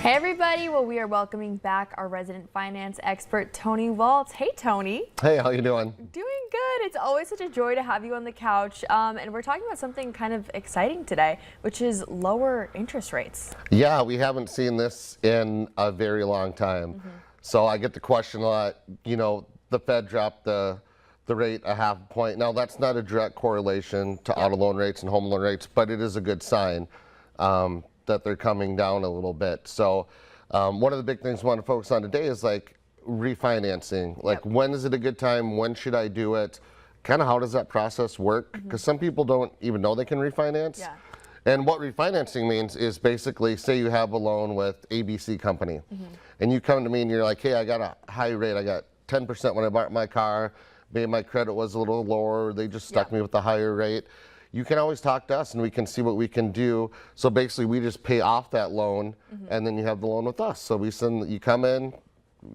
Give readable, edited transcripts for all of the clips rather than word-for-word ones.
Hey everybody, well we are welcoming back our resident finance expert, Tony Waltz. Hey Tony. Hey, how you doing? Doing good. It's always such a joy to have you on the couch. And we're talking about something kind of exciting today, which is lower interest rates. Yeah, we haven't seen this in a very long time. So I get the question a lot, the Fed dropped the rate a half a point. Now that's not a direct correlation to auto loan rates and home loan rates, but it is a good sign that they're coming down a little bit. So one of the big things we want to focus on today is like refinancing. Like when is it a good time? When should I do it? Kind of how does that process work? Because some people don't even know they can refinance. Yeah. And what refinancing means is basically, say you have a loan with ABC company and you come to me and you're like, hey, I got a high rate. I got 10% when I bought my car. Maybe my credit was a little lower. They just stuck me with the higher rate. You can always talk to us and we can see what we can do. So basically we just pay off that loan and then you have the loan with us. So you come in,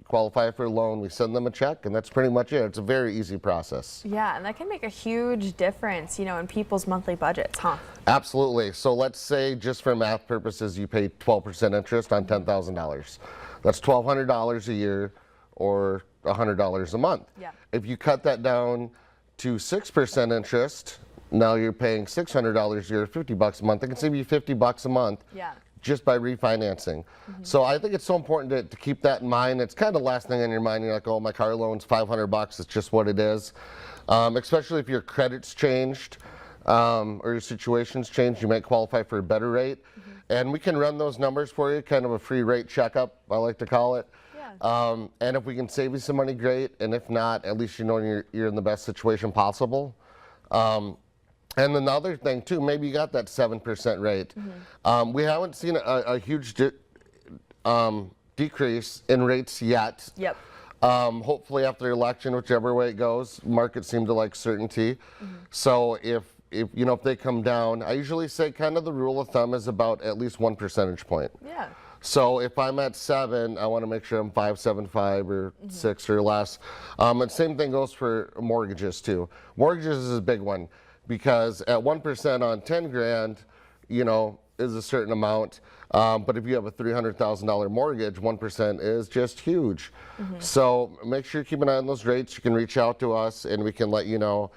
qualify for a loan, we send them a check, and that's pretty much it. It's a very easy process. Yeah, and that can make a huge difference, in people's monthly budgets, huh? Absolutely. So let's say, just for math purposes, you pay 12% interest on $10,000. That's $1,200 a year or $100 a month. Yeah. If you cut that down to 6% interest, now you're paying $600 a year, $50 a month. It can save you $50 a month just by refinancing. So I think it's so important to keep that in mind. It's kind of the last thing on your mind. You're like, oh, my car loan's $500. It's just what it is. Especially if your credit's changed or your situation's changed, you might qualify for a better rate. And we can run those numbers for you, kind of a free rate checkup, I like to call it. And if we can save you some money, great. And if not, at least you're in the best situation possible. And then the other thing too, maybe you got that 7% rate. We haven't seen a huge decrease in rates yet. Hopefully after the election, whichever way it goes, markets seem to like certainty. So if they come down, I usually say kind of the rule of thumb is about at least 1 percentage point. So if I'm at 7, I want to make sure I'm 5.75 or 6 or less. And same thing goes for mortgages too. Mortgages is a big one, because at 1% on 10 grand, is a certain amount. But if you have a $300,000 mortgage, 1% is just huge. So make sure you keep an eye on those rates. You can reach out to us and we can let you know,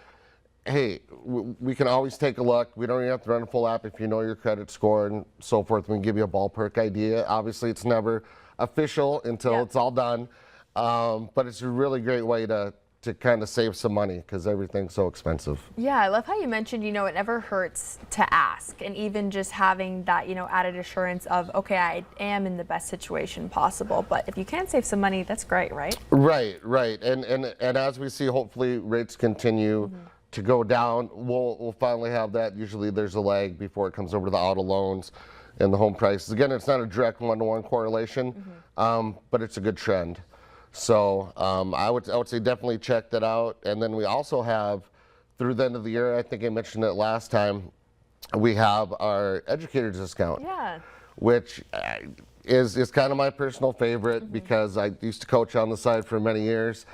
hey, we can always take a look. We don't even have to run a full app if you know your credit score and so forth. We can give you a ballpark idea. Obviously, it's never official until it's all done. But it's a really great way to kind of save some money because everything's so expensive. Yeah, I love how you mentioned, it never hurts to ask, and even just having that, added assurance of, okay, I am in the best situation possible. But if you can save some money, that's great, right? Right. And as we see, hopefully rates continue to go down, we'll finally have that. Usually there's a lag before it comes over to the auto loans and the home prices. Again, it's not a direct one-to-one correlation, but it's a good trend. So I would say definitely check that out. And then we also have, through the end of the year, I think I mentioned it last time, we have our educator's discount, which is kind of my personal favorite because I used to coach on the side for many years.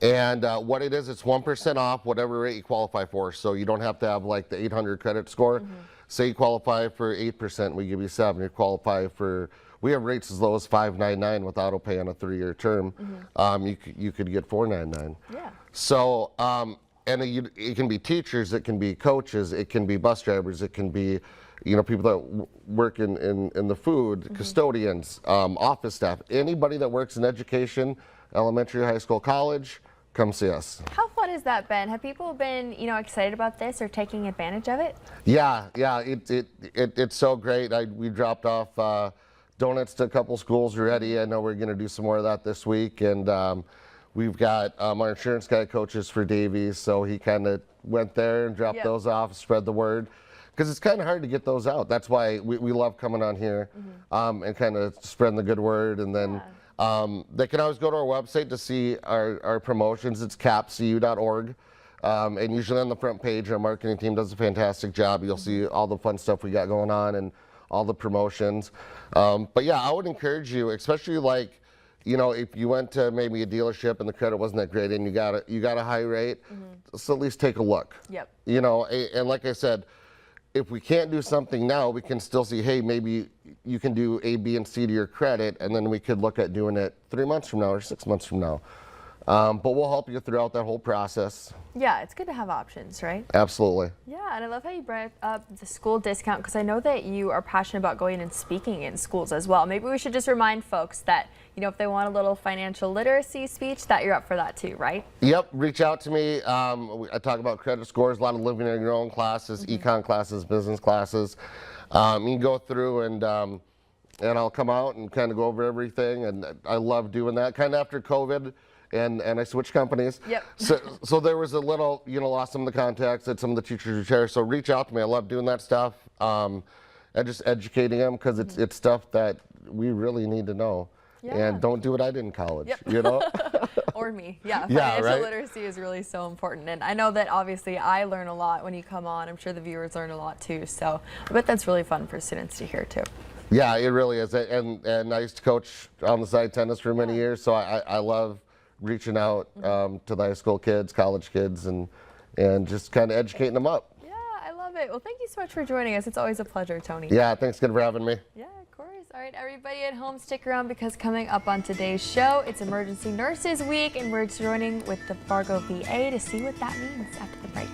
And what it is, it's 1% off whatever rate you qualify for. So you don't have to have like the 800 credit score. Say you qualify for 8%, we give you 7. You qualify for, we have rates as low as $5.99 with auto pay on a 3-year term. You could get $4.99. So, and it can be teachers, it can be coaches, it can be bus drivers, it can be, people that work in the food, custodians, office staff, anybody that works in education, elementary, high school, college, come see us. How fun has that been? Have people been, excited about this or taking advantage of it? Yeah, it's so great. We dropped off donuts to a couple schools already. I know we're going to do some more of that this week, and we've got our insurance guy coaches for Davies, so he kind of went there and dropped those off, spread the word, because it's kind of hard to get those out. That's why we love coming on here and kind of spreading the good word. And then they can always go to our website to see our promotions. It's capcu.org. And usually on the front page, our marketing team does a fantastic job. You'll see all the fun stuff we got going on and all the promotions. But yeah, I would encourage you, especially like, if you went to maybe a dealership and the credit wasn't that great and you got a high rate, so at least take a look. And like I said, if we can't do something now, we can still see, hey, maybe you can do A, B, and C to your credit, and then we could look at doing it 3 months from now or 6 months from now. But we'll help you throughout that whole process. Yeah, it's good to have options, right? Absolutely. Yeah, and I love how you brought up the school discount, because I know that you are passionate about going and speaking in schools as well. Maybe we should just remind folks that, you know, if they want a little financial literacy speech, that you're up for that too, right? Yep, reach out to me. I talk about credit scores, a lot of living in your own classes, econ classes, business classes. You can go through and I'll come out and kind of go over everything, and I love doing that. Kind of after COVID, and I switched companies. Yep. So there was a little, you know, lost some of the contacts, had some of the teachers retire. So reach out to me. I love doing that stuff, and just educating them, because it's stuff that we really need to know. Yeah. And don't do what I did in college, Yep. you know? Or me. Yeah, Yeah, financial right? literacy is really so important. And I know that obviously I learn a lot when you come on. I'm sure the viewers learn a lot too. So I bet that's really fun for students to hear too. Yeah, it really is. And I used to coach on the side tennis for many years, so I love reaching out to the high school kids, college kids, and just kind of educating them up. Yeah, I love it. Well, thank you so much for joining us. It's always a pleasure, Tony. Yeah, thanks again for having me. Yeah, of course. All right, everybody at home, stick around, because coming up on today's show, it's Emergency Nurses Week, and we're joining with the Fargo VA to see what that means after the break.